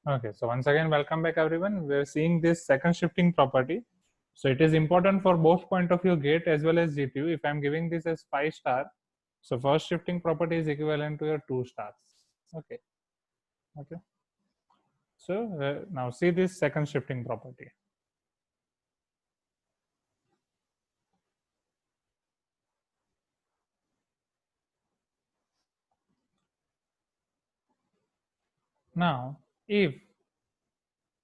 Okay, so once again, welcome back everyone. We're seeing this second shifting property. So it is important for both point of view, gate as well as GPU. If I'm giving this as 5 star, so first shifting property is equivalent to your 2 stars. Okay, okay. So now see this second shifting property. Now, if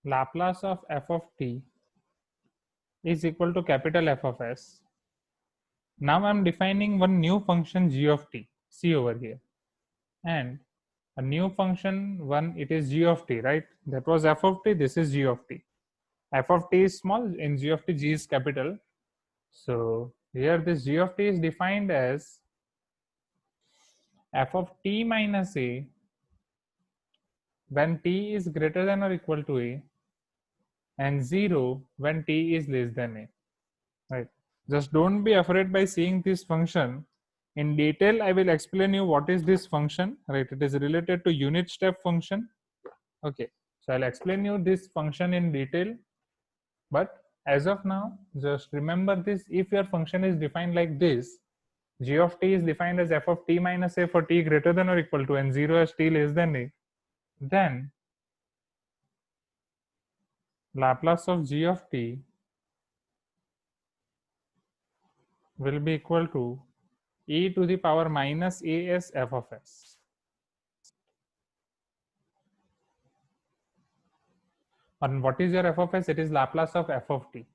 Laplace of f of t is equal to capital F of s, now I'm defining one new function g of t, see over here, and a new function one, it is g of t, right? That was f of t, this is g of t. F of t is small, in g of t, g is capital. So here this g of t is defined as f of t minus a when t is greater than or equal to a, and 0 when t is less than a, right? Just don't be afraid by seeing this function. In detail, I will explain you what is this function, right? It is related to unit step function. Okay, so I'll explain you this function in detail. But as of now, just remember this: if your function is defined like this, g of t is defined as f of t minus a for t greater than or equal to and 0 as t less than a, then Laplace of g of t will be equal to e to the power minus as f of s. And what is your f of s? It is Laplace of f of t.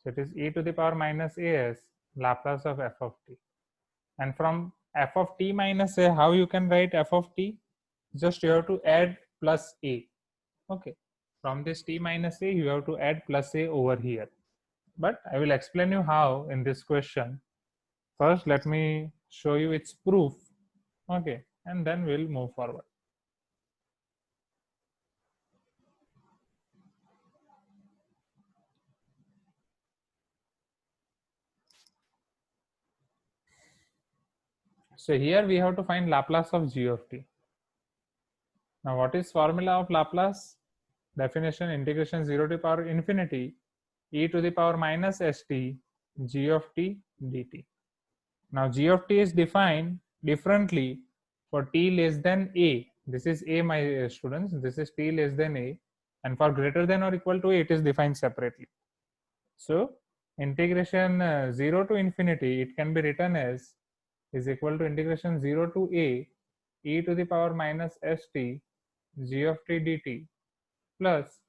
So it is e to the power minus as Laplace of f of t. And from f of t minus a, how you can write f of t? Just you have to add plus a. Okay. From this t minus a, you have to add plus a over here. But I will explain you how in this question. First, let me show you its proof. Okay. And then we'll move forward. So here we have to find Laplace of g of t. Now what is formula of Laplace? Definition: integration 0 to the power infinity e to the power minus st g of t dt. Now g of t is defined differently for t less than a. This is a, my students. This is t less than a, and for greater than or equal to a, it is defined separately. So integration 0 to infinity, it can be written as is equal to integration 0 to a e to the power minus st g of t dt plus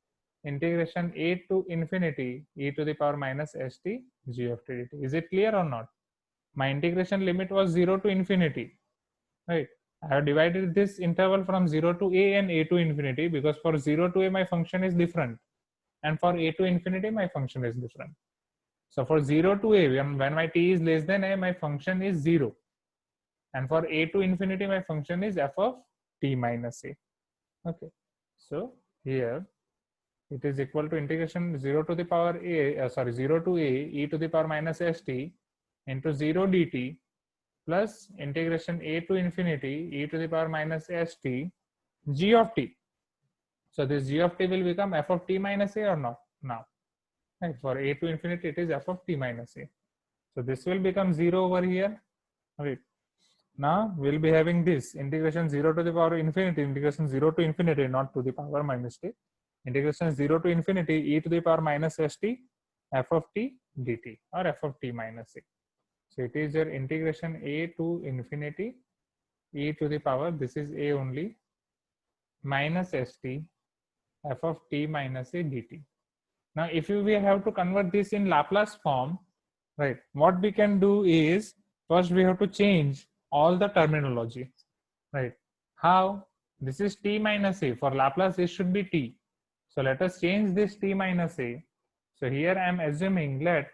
integration a to infinity e to the power minus st g of t dt. Is it clear or not? My integration limit was 0 to infinity, right? I have divided this interval from 0 to a and a to infinity because for 0 to a my function is different, and for a to infinity my function is different. So for 0 to a, when my t is less than a, my function is 0, and for a to infinity my function is f of t minus a. Okay, so here it is equal to integration 0 to the power a, 0 to a e to the power minus st into 0 dt plus integration a to infinity e to the power minus st g of t. So this g of t will become f of t minus a or not? Now, right, for a to infinity it is f of t minus a. So this will become 0 over here. Right. Now we'll be having this integration 0 to the power infinity, integration 0 to infinity, not to the power minus t, integration 0 to infinity e to the power minus st f of t dt or f of t minus a. So it is your integration a to infinity e to the power, this is a only, minus st f of t minus a dt. Now if we have to convert this in Laplace form, right, what we can do is first we have to change all the terminology, right? How? This is t minus a. For Laplace it should be t. So let us change this t minus a. So here I am assuming let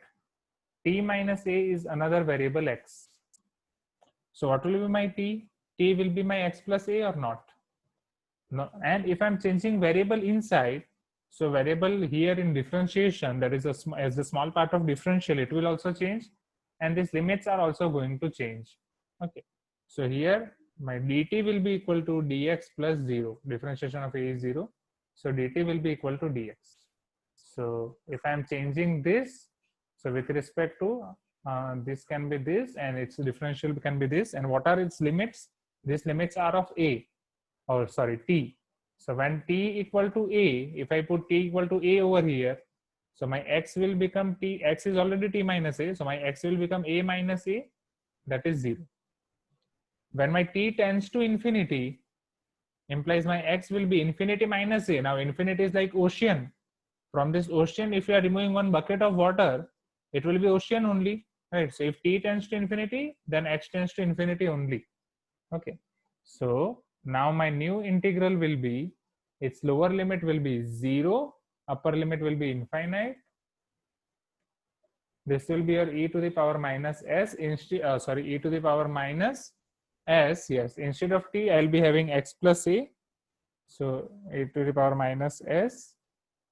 t minus a is another variable x. So what will be my t? T will be my x plus a or not? No. And if I'm changing variable inside, so variable here in differentiation, that is as a small part of differential, it will also change, and these limits are also going to change. Okay, so here my dt will be equal to dx plus 0, differentiation of a is 0, So dt will be equal to dx. So if I am changing this, so with respect to this can be this, and its differential can be this, and what are its limits? These limits are of a, or sorry, t. So when t equal to a, if I put t equal to a over here, so my x will become t, x is already t minus a, so my x will become a minus a, that is 0. When my t tends to infinity, implies my x will be infinity minus a. Now infinity is like ocean. From this ocean, if you are removing one bucket of water, it will be ocean only, right? So if t tends to infinity, then x tends to infinity only. Okay. So now my new integral will be, its lower limit will be 0, upper limit will be infinite. This will be your e to the power minus s instead, sorry, e to the power minus s. Yes, instead of t, I'll be having x plus a. So e to the power minus s.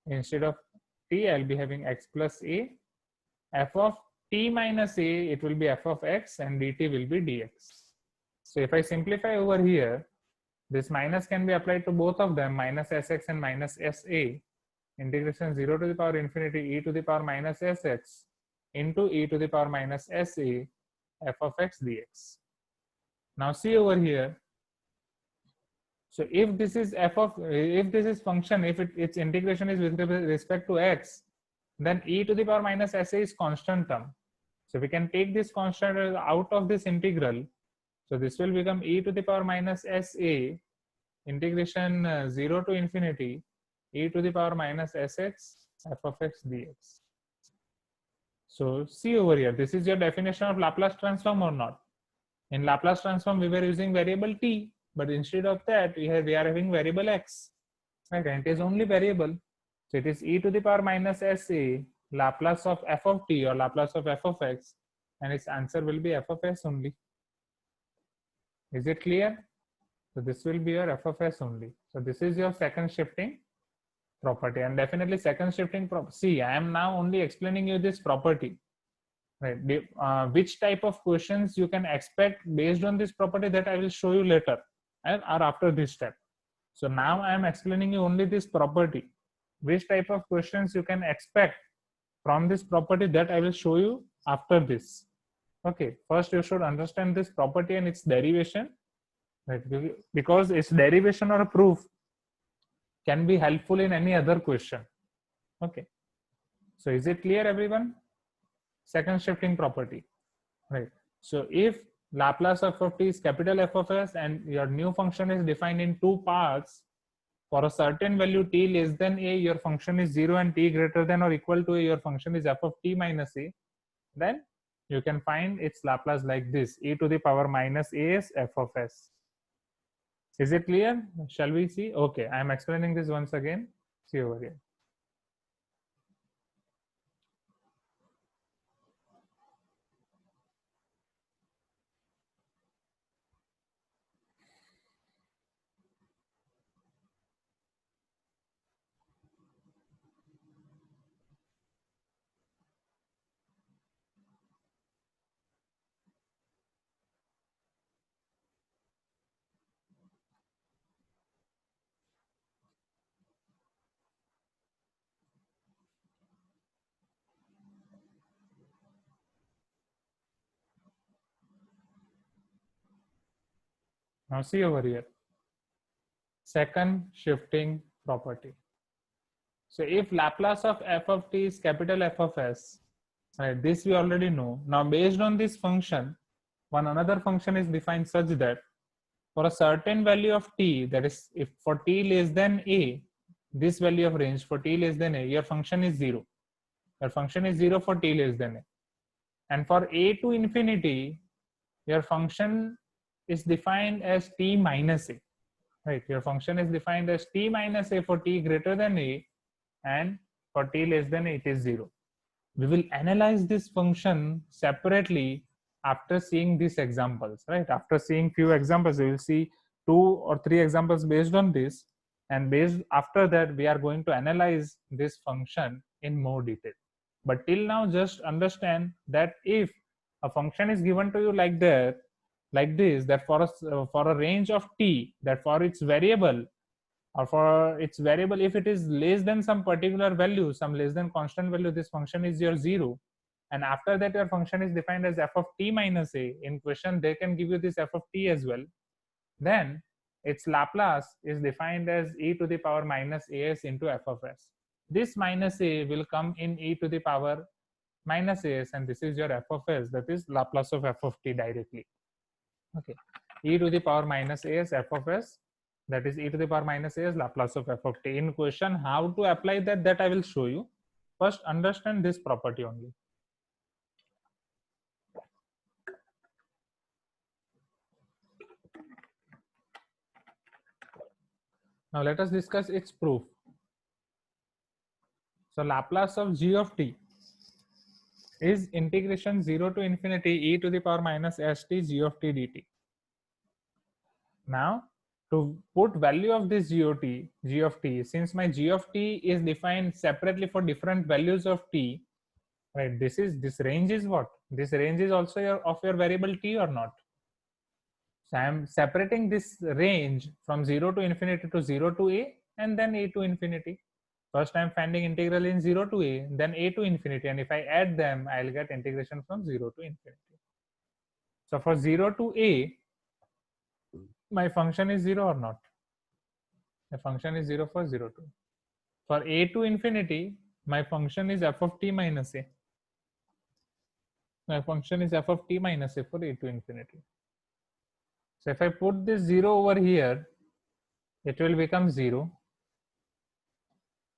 Instead of t, I'll be having x plus a. F of t minus a, it will be f of x, and dt will be dx. So if I simplify over here, this minus can be applied to both of them, minus sx and minus sa. Integration 0 to the power infinity e to the power minus sx into e to the power minus sa f of x dx. Now see over here. So if this is if this is function, if its integration is with respect to x, then e to the power minus sa is constant term. So we can take this constant out of this integral. So this will become e to the power minus sa integration 0 to infinity e to the power minus sx f of x dx. So see over here, this is your definition of Laplace transform or not? In Laplace transform, we were using variable t, but instead of that, we are having variable x. Right? And it is only variable. So it is e to the power minus sa Laplace of f of t or Laplace of f of x, and its answer will be f of s only. Is it clear? So this will be your f of s only. So this is your second shifting property, and definitely second shifting property. See, I am now only explaining you this property. Right? Which type of questions you can expect based on this property, that I will show you later, or after this step. So now I am explaining you only this property. Which type of questions you can expect from this property, that I will show you after this. Okay, first you should understand this property and its derivation, right? Because its derivation or a proof can be helpful in any other question. Okay, so is it clear, everyone? Second shifting property, right? So if Laplace of t is capital F of s, and your new function is defined in two parts, for a certain value t less than a, your function is 0, and t greater than or equal to a, your function is f of t minus a, then you can find its Laplace like this, e to the power minus as f of s. Is it clear? Shall we see? Okay, I am explaining this once again. See over here. Now see over here. Second shifting property. So if Laplace of f of t is capital F of s, right, this we already know. Now based on this function, one another function is defined such that for a certain value of t, that is if for t less than a, this value of range for t less than a, your function is 0. Your function is 0 for t less than a. And for a to infinity, your function is defined as t minus a. Right, your function is defined as t minus a for t greater than a, and for t less than a, it is 0. We will analyze this function separately after seeing these examples, right? After seeing few examples, we will see 2 or 3 examples based on this, and based after that, we are going to analyze this function in more detail. But till now, just understand that if a function is given to you like that, like this, that for a range of t, that for its variable, or for its variable, if it is less than some particular value, some less than constant value, this function is your 0. And after that, your function is defined as f of t minus a. In question, they can give you this f of t as well. Then its Laplace is defined as e to the power minus as into f of s. This minus a will come in e to the power minus as, and this is your f of s, that is Laplace of f of t directly. Okay, e to the power minus as f of s, that is e to the power minus as Laplace of f of t. In question, how to apply that I will show you. First, understand this property only. Now let us discuss its proof. So Laplace of g of t is integration 0 to infinity e to the power minus st g of t dt. Now to put value of this g of t, since my g of t is defined separately for different values of t, right? This range is what? This range is also of your variable t or not? So I am separating this range from 0 to infinity to 0 to a and then a to infinity. First I am finding integral in 0 to a, then a to infinity, and if I add them, I'll get integration from 0 to infinity. So for 0 to a, my function is 0 or not? The function is 0 for 0 to. For a to infinity, my function is f of t minus a. My function is f of t minus a for a to infinity. So if I put this 0 over here, it will become 0.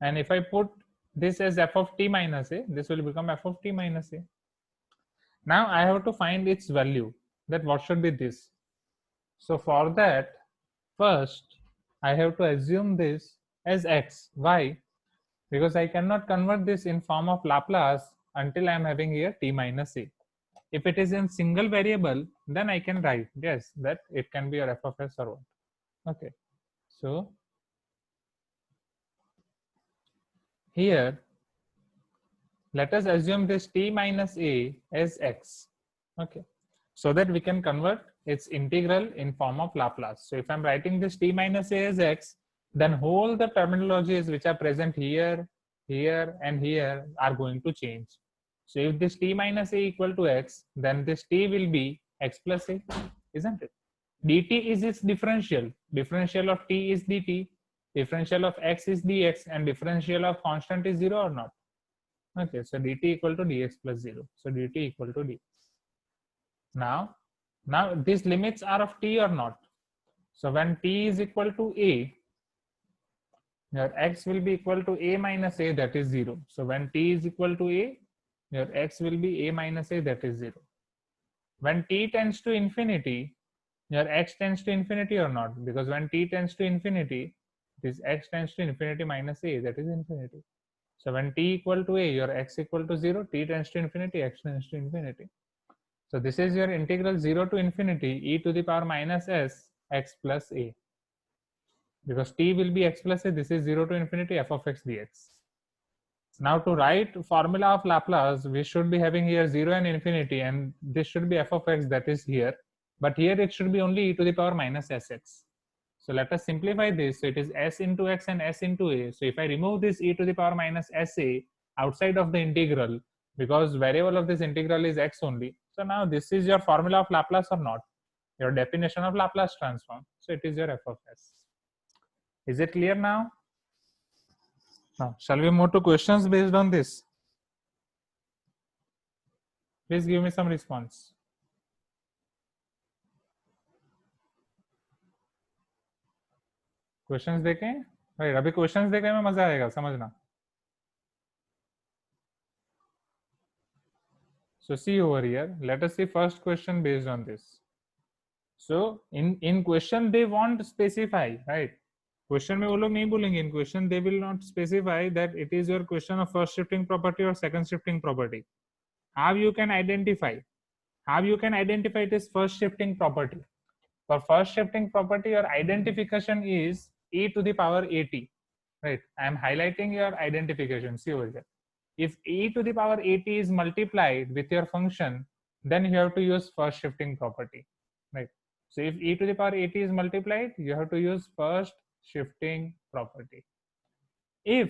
And if I put this as f of t minus a, this will become f of t minus a. Now I have to find its value, that what should be this. So for that, first I have to assume this as x. Why? Because I cannot convert this in form of Laplace until I am having here t minus a. If it is in single variable, then I can write, yes, that it can be your f of s or what. Okay, so here let us assume this t minus a as x. Okay, so that we can convert its integral in form of Laplace. So if I'm writing this t minus a as x, then whole the terminologies which are present here, here, and here are going to change. So if this t minus a equal to x, then this t will be x plus a, isn't it? Dt is its differential. Differential of t is dt. Differential of x is dx, and differential of constant is 0 or not? Okay, so dt equal to dx plus 0. So dt equal to dx. Now these limits are of t or not? So when t is equal to a, your x will be equal to a minus a, that is 0. So when t is equal to a, your x will be a minus a, that is 0. When t tends to infinity, your x tends to infinity or not? Because when t tends to infinity, this x tends to infinity minus a, that is infinity. So when t equal to a, your x equal to 0, t tends to infinity, x tends to infinity. So this is your integral 0 to infinity e to the power minus s x plus a. Because t will be x plus a, this is 0 to infinity f of x dx. Now to write formula of Laplace, we should be having here 0 and infinity, and this should be f of x, that is here. But here it should be only e to the power minus sx. So let us simplify this. So it is s into x and s into a. So if I remove this e to the power minus sa outside of the integral, because variable of this integral is x only. So now this is your formula of Laplace or not? Your definition of Laplace transform. So it is your f of s. Is it clear now? Now, shall we move to questions based on this? Please give me some response. Questions देखें भाई, अभी questions देखें में मजा आएगा समझना. So see over here, let us see first question based on this. So in question they won't specify, right? Question में वो लोग नहीं बोलेंगे. In question they will not specify that it is your question of first shifting property or second shifting property. How you can identify? How you can identify it is first shifting property? For first shifting property, your identification is e to the power at. Right? I am highlighting your identification. See over here. If e to the power at is multiplied with your function, then you have to use first shifting property. Right? So if e to the power at is multiplied, you have to use first shifting property. If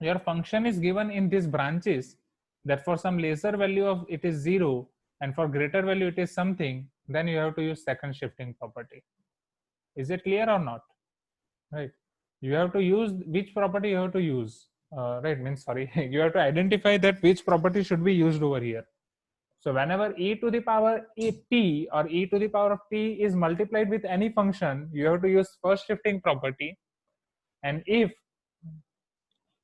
your function is given in these branches, that for some lesser value of it is 0 and for greater value it is something, then you have to use second shifting property. Is it clear or not? Right, you have to use which property you have to use, right, means sorry, you have to identify that which property should be used over here. So whenever e to the power t or e to the power of t is multiplied with any function, you have to use first shifting property. And if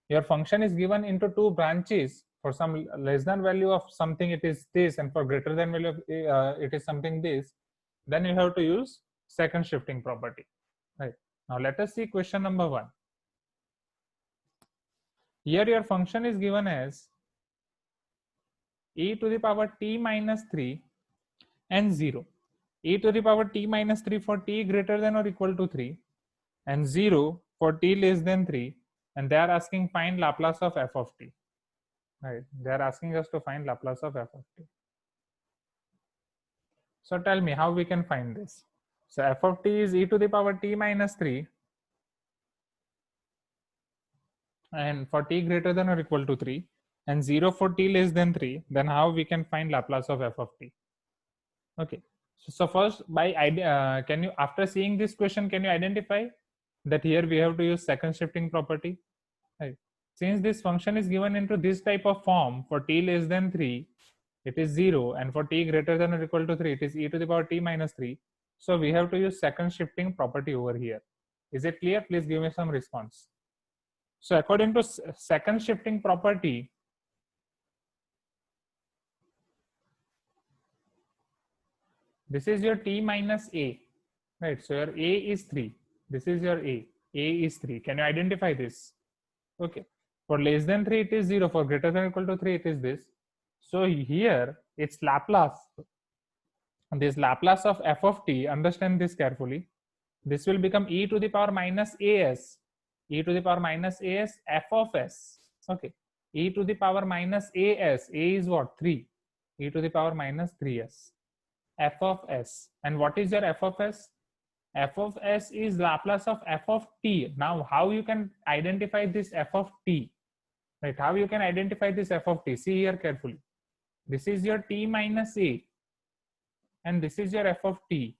your function is given into two branches, for some less than value of something it is this, and for greater than value of it is something this, then you have to use second shifting property. Right, now let us see question number 1. Here your function is given as e to the power t minus 3 and 0. E to the power t minus 3 for t greater than or equal to 3 and 0 for t less than 3, and they are asking find Laplace of f of t. Right, they are asking us to find Laplace of f of t. So tell me how we can find this. So f of t is e to the power t minus 3 and for t greater than or equal to 3 and 0 for t less than 3, then how we can find Laplace of f of t? Okay, so first by can you, after seeing this question, can you identify that here we have to use second shifting property? Right, since this function is given into this type of form, for t less than 3 it is 0 and for t greater than or equal to 3 it is e to the power t minus 3, so we have to use second shifting property over here. Is it clear? Please give me some response. So according to second shifting property, this is your t minus a, right? So your a is 3, this is your a is 3. Can you identify this? Okay, for less than 3 it is 0, for greater than or equal to 3 it is this. So here its Laplace, this Laplace of f of t, understand this carefully, this will become e to the power minus as, e to the power minus as f of s. Okay, e to the power minus as, a is what, 3, e to the power minus 3s, f of s. And what is your f of s? F of s is Laplace of f of t. Now how you can identify this f of t? Right, how you can identify this f of t? See here carefully. This is your t minus a and this is your f of t.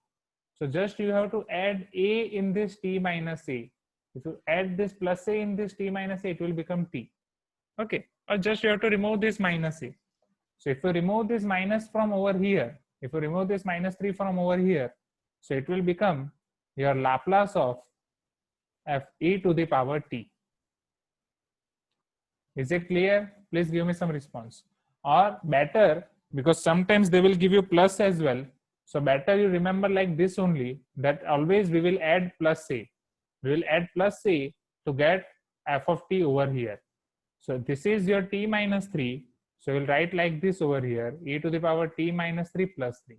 So just you have to add a in this t minus a. If you add this plus a in this t minus a, it will become t. Okay, or just you have to remove this minus a. So if you remove this minus from over here, if you remove this minus 3 from over here, so it will become your Laplace of f e to the power t. Is it clear? Please give me some response. Or better, because sometimes they will give you plus as well. So better you remember like this only, that always we will add plus a. We will add plus a to get f of t over here. So this is your t minus 3. So we'll write like this over here, e to the power t minus 3 plus 3.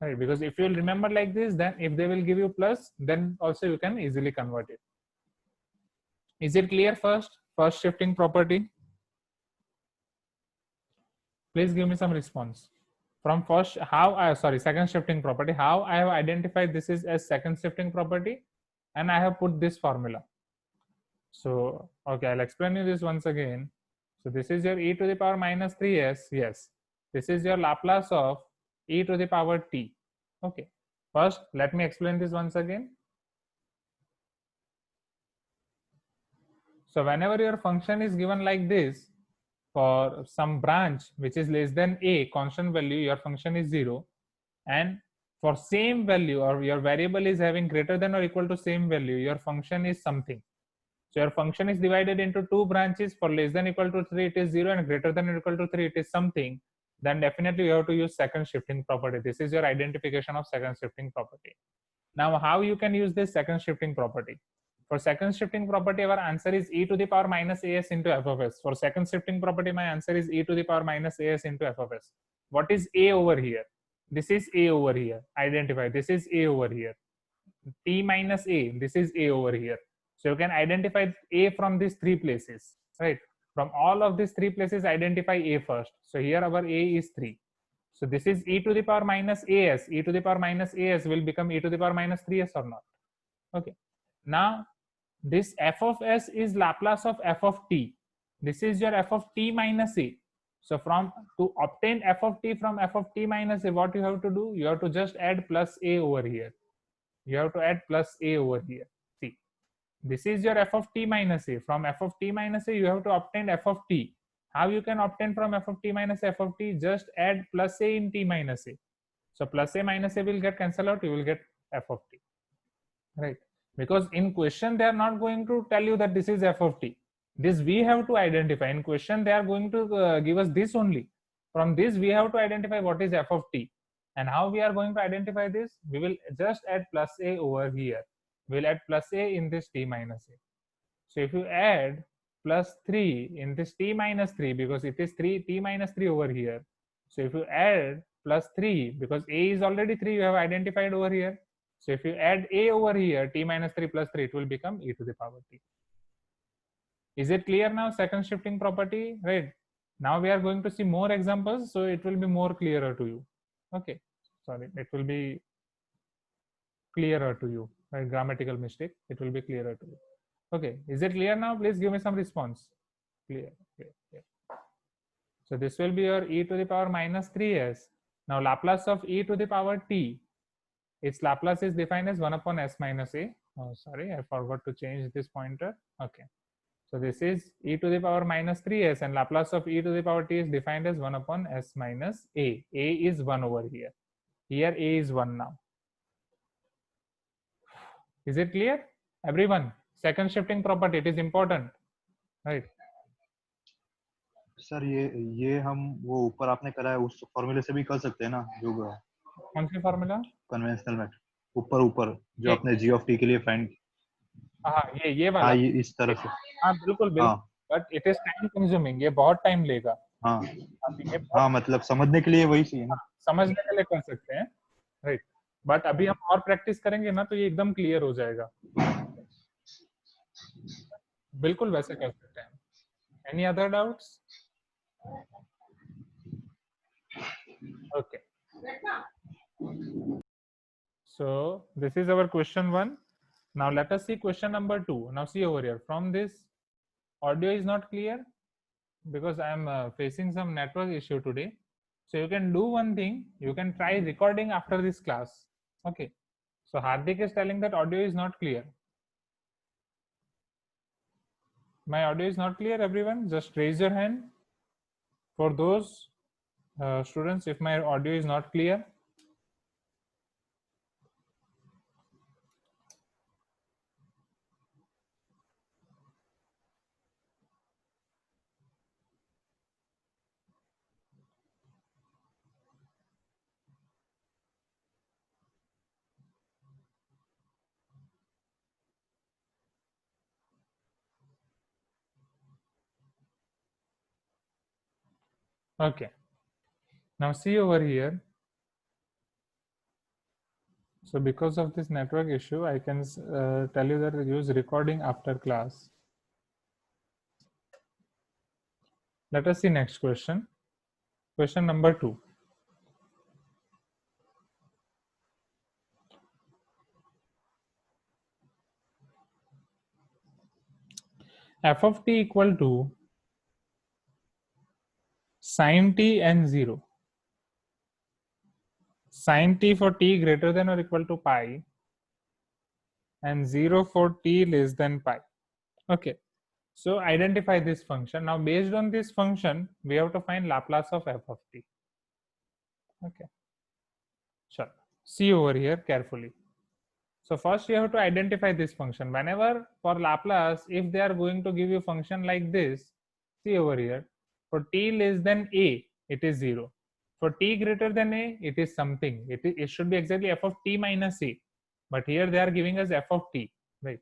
Right, because if you will remember like this, then if they will give you plus, then also you can easily convert it. Is it clear? First shifting property? Please give me some response. From first, second shifting property, how I have identified this is as second shifting property, and I have put this formula. So, okay, I'll explain you this once again. So this is your e to the power minus 3s, yes. This is your Laplace of e to the power t. Okay, first let me explain this once again. So whenever your function is given like this, for some branch which is less than a constant value, your function is 0, and for same value or your variable is having greater than or equal to same value, your function is something. So your function is divided into two branches, for less than equal to 3 it is 0 and greater than or equal to 3 it is something, then definitely you have to use second shifting property. This is your identification of second shifting property. Now how you can use this second shifting property? For second shifting property, our answer is e to the power minus as into f of s. For second shifting property, my answer is e to the power minus as into f of s. What is a over here? This is a over here. Identify. This is a over here. T minus a. This is a over here. So you can identify a from these three places, right? From all of these three places, identify a first. So here our a is 3. So this is e to the power minus as. E to the power minus as will become e to the power minus 3s or not? Okay. Now this f of s is Laplace of f of t. This is your f of t minus a. So from to obtain f of t from f of t minus a, what you have to do? You have to just add plus a over here. You have to add plus a over here. See, this is your f of t minus a. From f of t minus a, you have to obtain f of t. How you can obtain from f of t minus f of t? Just add plus a in t minus a. So plus a minus a will get cancelled out. You will get f of t, right? Because in question they are not going to tell you that this is f of t. This we have to identify. In question they are going to give us this only. From this we have to identify what is f of t. And how we are going to identify this? We will just add plus a over here. We'll add plus a in this t minus a. So if you add plus 3 in this t minus 3, because it is 3 t minus 3 over here. So if you add plus 3, because a is already 3, you have identified over here. So if you add a over here, t minus 3 plus 3, it will become e to the power t. Is it clear now? Second shifting property, right? Now we are going to see more examples, so it will be more clearer to you. Okay, sorry, it will be clearer to you, right? Grammatical mistake, it will be clearer to you. Okay, is it clear now? Please give me some response. Clear, clear, clear. So this will be your e to the power minus 3s. Now Laplace of e to the power t, its Laplace is defined as 1 upon s minus a. Oh, sorry, I forgot to change this pointer. Okay. So this is e to the power minus 3s, and Laplace of e to the power t is defined as 1 upon s minus a. A is 1 over here. Here a is 1 now. Is it clear? Everyone, second shifting property, it is important, right? Sir ये हम वो ऊपर आपने करा है उस फॉर्मूले से भी कर सकते हैं ना, जो कौन सी फॉर्मूला? कन्वेंशनल मेथड, ऊपर जो आपने g of t के लिए फाइंड, हाँ ये वाला, हाँ, ये इस तरह से, हाँ बिल्कुल बिल्कुल, हाँ but it is time consuming, ये बहुत टाइम लेगा। हाँ अभी ये बहुत हाँ, मतलब समझने के लिए वही चाहिए ना, समझने के लिए कर सकते हैं, राइट? बट अभी हम और प्रैक्टिस करेंगे ना तो ये एकदम क्लियर हो जाएगा। बिल्कुल वैसे कर सकते हैं। Any other doubts? Okay, so this is our question 1. Now let us see question number 2. Now see over here, from this audio is not clear because I am facing some network issue today. So you can do one thing, you can try recording after this class. Okay, so Hardik is telling that audio is not clear. My audio is not clear, everyone? Just raise your hand for those students if my audio is not clear. Okay, now see over here. So because of this network issue, I can tell you that use recording after class. Let us see next question. Question number 2. F of t equal to sin t and 0. Sin t for t greater than or equal to pi and 0 for t less than pi. Okay, so identify this function. Now based on this function, we have to find Laplace of f of t. Okay, sure. See over here carefully. So first you have to identify this function. Whenever for Laplace, if they are going to give you function like this, see over here, for t less than a, it is 0. For t greater than a, it is something. It should be exactly f of t minus a. But here they are giving us f of t, right?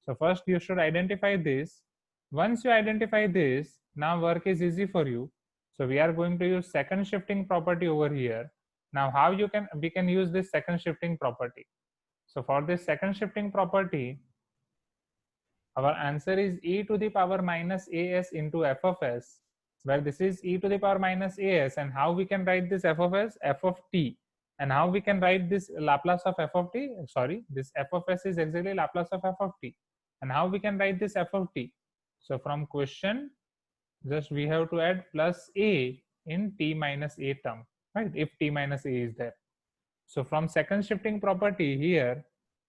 So first you should identify this. Once you identify this, now work is easy for you. So we are going to use second shifting property over here. Now how we can use this second shifting property? So for this second shifting property, our answer is e to the power minus as into f of s, where this is e to the power minus as, and how we can write this f of s? F of t. And how we can write this Laplace of f of t? Sorry, this f of s is exactly Laplace of f of t. And how we can write this f of t? So from question, just we have to add plus a in t minus a term, right? If t minus a is there. So from second shifting property here,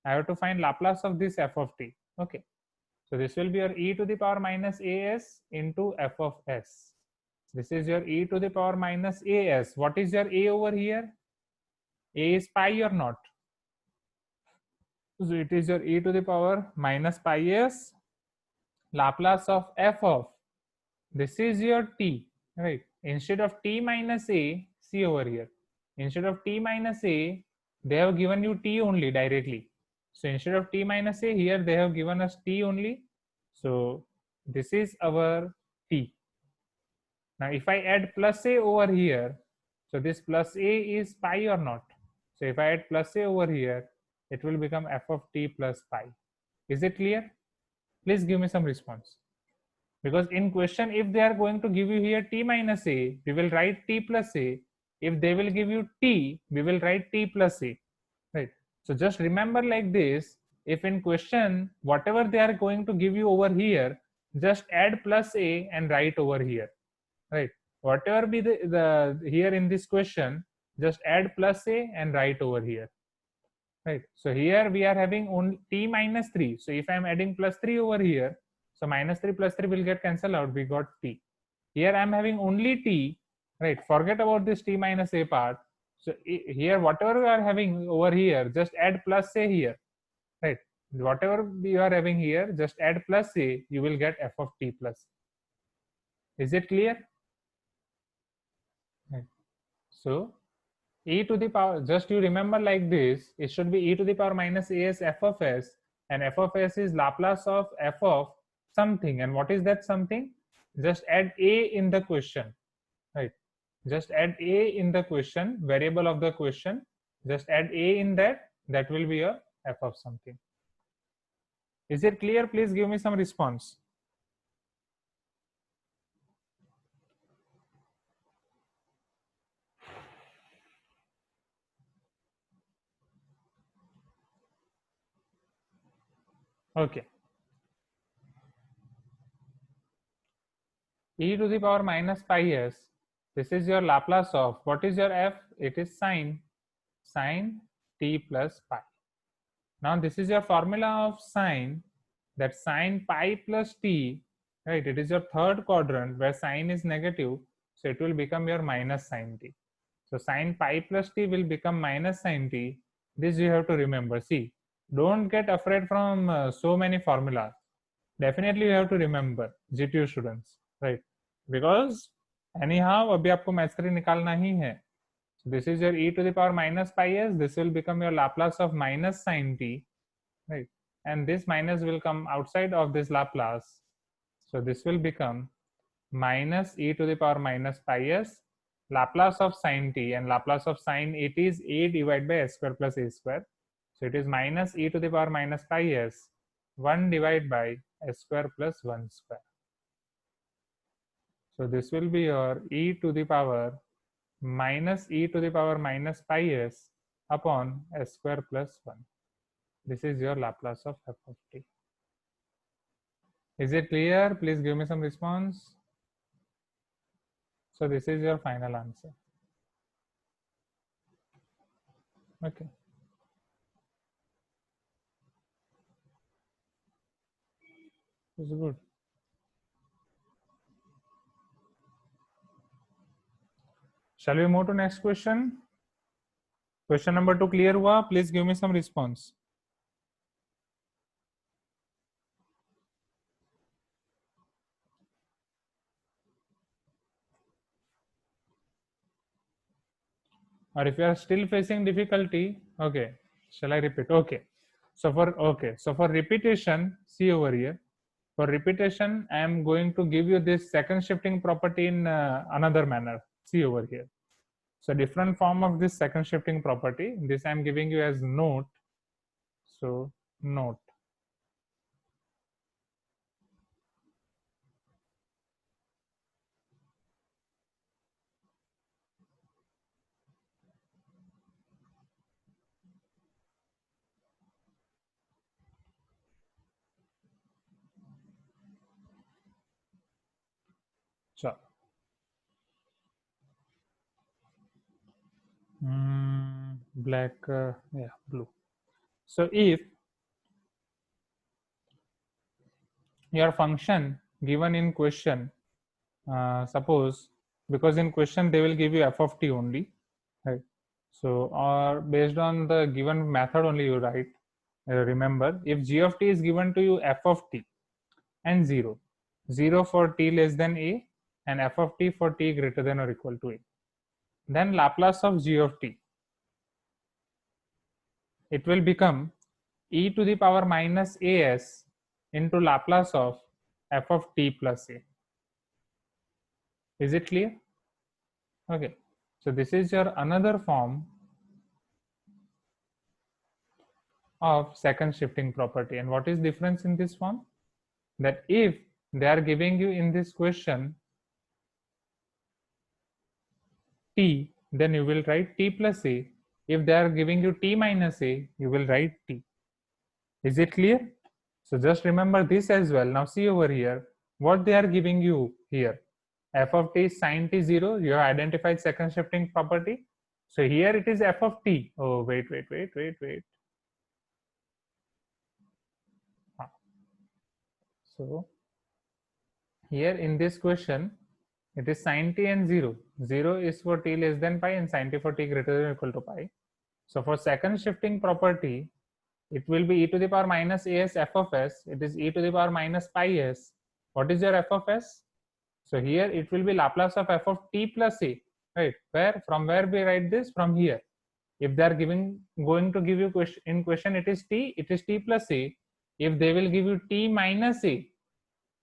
I have to find Laplace of this f of t. Okay. So this will be your e to the power minus as into f of s. This is your e to the power minus as. What is your a over here? A is pi or not? So it is your e to the power minus pi s Laplace of f of, this is your t, right? Instead of t minus a, see over here. Instead of t minus a, they have given you t only directly. So instead of t minus a, here they have given us t only. So this is our t. Now if I add plus a over here, so this plus a is pi or not? So if I add plus a over here, it will become f of t plus pi. Is it clear? Please give me some response. Because in question, if they are going to give you here t minus a, we will write t plus a. If they will give you t, we will write t plus a, right? So just remember like this, if in question, whatever they are going to give you over here, just add plus a and write over here, right? Whatever be the here in this question, just add plus a and write over here, right? So here we are having only t minus 3. So if I am adding plus 3 over here, so minus 3 plus 3 will get cancelled out. We got t. Here I am having only t, right? Forget about this t minus a part. So here whatever we are having over here, just add plus a here, right? Whatever you are having here, just add plus a, you will get f of t plus. Is it clear? Right. So e to the power, just you remember like this, it should be e to the power minus as f of s, and f of s is Laplace of f of something. And what is that something? Just add a in the question, right? Just add a in the question, variable of the question, just add a in that, that will be your f of something. Is it clear? Please give me some response. Okay. E to the power minus pi s, this is your Laplace of, what is your f? It is sine t plus pi. Now this is your formula of sine, that sine pi plus t, right? It is your third quadrant where sine is negative, so it will become your minus sine t. So sine pi plus t will become minus sine t. This you have to remember. See, don't get afraid from so many formulas. Definitely you have to remember, GTU students, right? Because anyhow अभी आपको maths three निकालना ही है. So this is your e to the power minus pi s. This will become your Laplace of minus sine t, right? And this minus will come outside of this Laplace. So this will become minus e to the power minus pi s, Laplace of sine t, and Laplace of sine it is a divided by s square plus a square. So it is minus e to the power minus pi s 1 divided by s square plus 1 square. So this will be your e to the power minus e to the power minus pi s upon s square plus 1. This is your Laplace of f of t. Is it clear? Please give me some response. So this is your final answer. Okay. It's good. Shall we move to next question? Question number 2 clear हुआ? Please give me some response. Or if you are still facing difficulty, okay, shall I repeat? Okay. So for repetition, see over here. For repetition, I am going to give you this second shifting property in another manner. See over here. So different form of this second shifting property. This I am giving you as note. So note. चलो black, yeah, blue. So if your function given in question, suppose, because in question they will give you f of t only, right? So, or based on the given method only you write. Remember, if g of t is given to you f of t and 0, 0 for t less than a and f of t for t greater than or equal to a, then Laplace of g of t, it will become e to the power minus as into Laplace of f of t plus a. Is it clear? Okay, so this is your another form of second shifting property. And what is difference in this form? That if they are giving you in this question t, then you will write t plus a. If they are giving you t minus a, you will write t. Is it clear? So just remember this as well. Now see over here, what they are giving you here. F of t is sin t 0. You have identified second shifting property. So here it is f of t. Oh, wait. So here in this question, it is sin t and 0. 0 is for t less than pi and sin t for t greater than or equal to pi. So for second shifting property, it will be e to the power minus as f of s. It is e to the power minus pi s. What is your f of s? So here it will be Laplace of f of t plus a, right? From where we write this? From here. If they are going to give you in question, it is t plus a. If they will give you t minus a,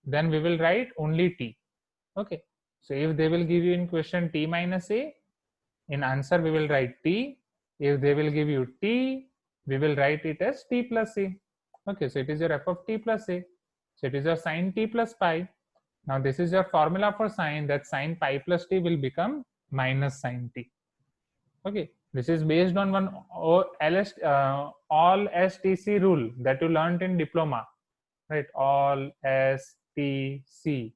then we will write only t. Okay. So if they will give you in question t minus a, in answer we will write t. If they will give you t, we will write it as t plus a. Okay, so it is your f of t plus a. So it is your sin t plus pi. Now this is your formula for sine, that sin pi plus t will become minus sin t. Okay, this is based on one all STC rule that you learned in diploma, right? All STC,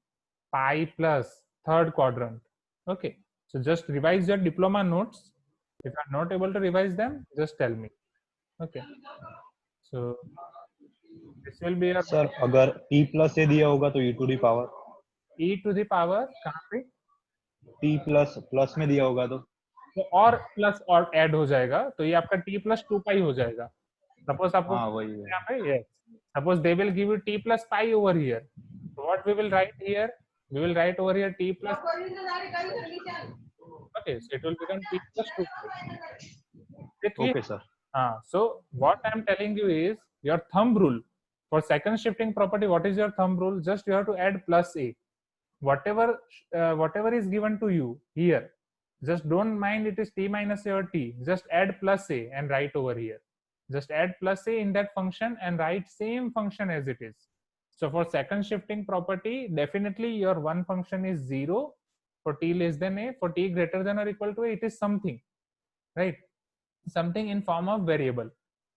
pi plus third quadrant. Okay, so just revise your diploma notes. If you are not able to revise them, just tell me. Okay, so this will be your sir अगर t plus a दिया होगा तो e to the power e to the power कहाँ पे? t plus plus में दिया होगा तो और प्लस और ऐड हो जाएगा, तो ये आपका t प्लस 2 पाई हो जाएगा. सपोज आपको हाँ वही है यहाँ पे yes, suppose they will give you t plus pi over here. So what we will write here? We will write over here t plus. Okay, so it will become t plus 2 pi. Okay sir So what I am telling you is your thumb rule for second shifting property. What is your thumb rule? Just you have to add plus a. Whatever is given to you here, just don't mind it is t minus a or t. Just add plus a and write over here. Just add plus a in that function and write same function as it is. So for second shifting property, definitely your one function is 0 for t less than a. For t greater than or equal to a, it is something, right? Something in form of variable.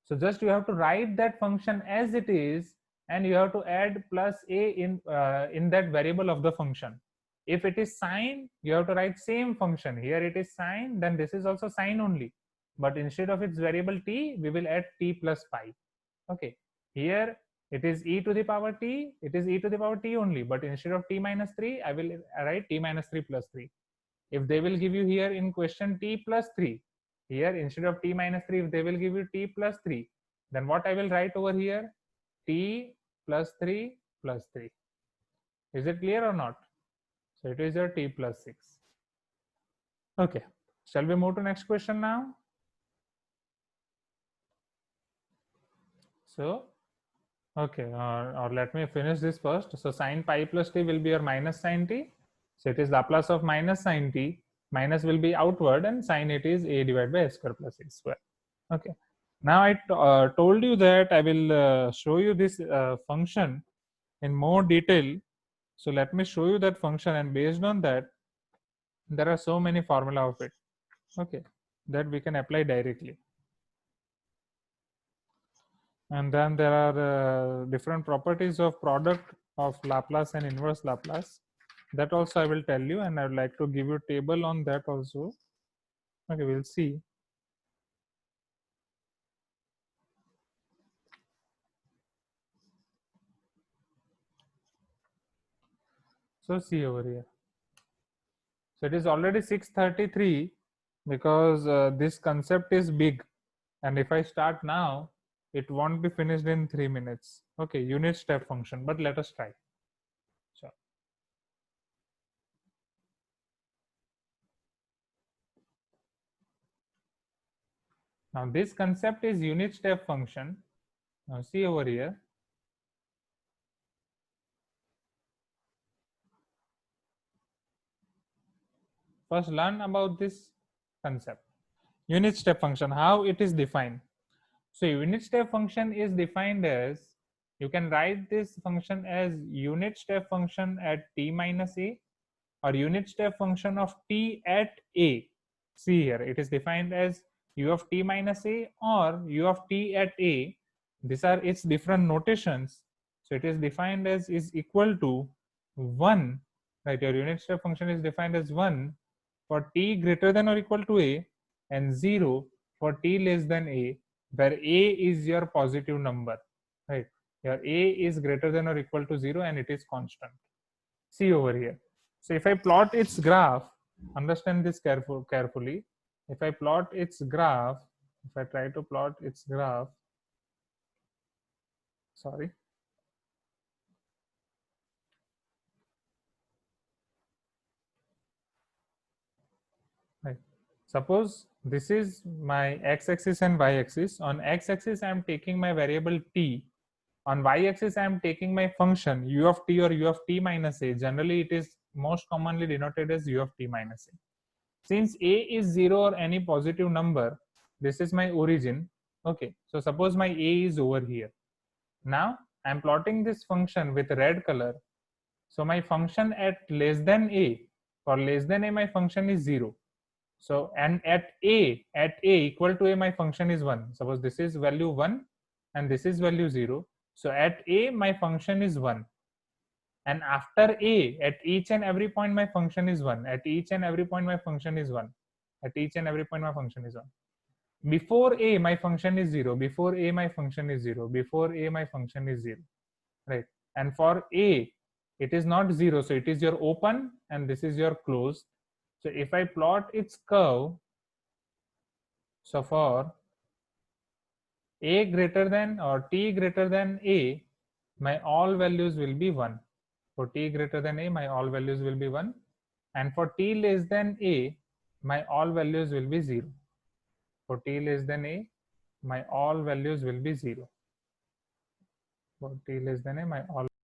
So just you have to write that function as it is, and you have to add plus a in that variable of the function. If it is sine, you have to write same function. Here it is sine, then this is also sine only, but instead of its variable t, we will add t plus pi. Okay, here it is e to the power t, it is e to the power t only, but instead of t minus 3, I will write t minus 3 plus 3. If they will give you here in question t plus 3, here instead of t minus 3, if they will give you t plus 3, then what I will write over here? T plus 3 plus 3. Is it clear or not? So it is your t plus 6. Okay, shall we move to next question now? So, okay, or let me finish this first. So sin pi plus t will be your minus sin t. So it is Laplace of minus sin t. Minus will be outward, and sin it is a divided by s square plus a square. Okay. Now I told you that I will show you this function in more detail. So let me show you that function, and based on that, there are so many formula of it. Okay, that we can apply directly. And then there are different properties of product of Laplace and inverse Laplace. That also I will tell you, and I would like to give you a table on that also. Okay, we'll see. So see over here. So it is already 6:33 because this concept is big, and if I start now, it won't be finished in 3 minutes. Okay, unit step function, but let us try. So now this concept is unit step function. Now see over here. First learn about this concept. Unit step function, how it is defined. So unit step function is defined as, you can write this function as unit step function at t minus a, or unit step function of t at a. See here, it is defined as u of t minus a or u of t at a. These are its different notations. So it is defined as is equal to 1, right? Your unit step function is defined as 1 for t greater than or equal to a, and 0 for t less than a, where a is your positive number, right? Your a is greater than or equal to 0 and it is constant. See over here. So if I plot its graph, understand this carefully. If I plot its graph, if I try to plot its graph, sorry. Right. Suppose this is my x-axis and y-axis. On x-axis, I am taking my variable t. On y-axis, I am taking my function u of t or u of t minus a. Generally, it is most commonly denoted as u of t minus a. Since a is 0 or any positive number, this is my origin. Okay, so suppose my a is over here. Now I am plotting this function with red color. So my function at less than a, for less than a, my function is 0. So, and at a equal to a, my function is 1. Suppose this is value 1 and this is value 0. So at a, my function is 1. And after a, at each and every point, my function is 1. At each and every point, my function is 1. At each and every point, my function is 1. Before a, my function is 0. Before a, my function is 0. Before a, my function is 0. Right? And for a, it is not 0. So it is your open and this is your closed. So if I plot its curve, so for a greater than or t greater than a, my all values will be 1. For t greater than a, my all values will be 1. And for t less than a, my all values will be 0. For t less than a, my all values will be 0. For t less than a, my all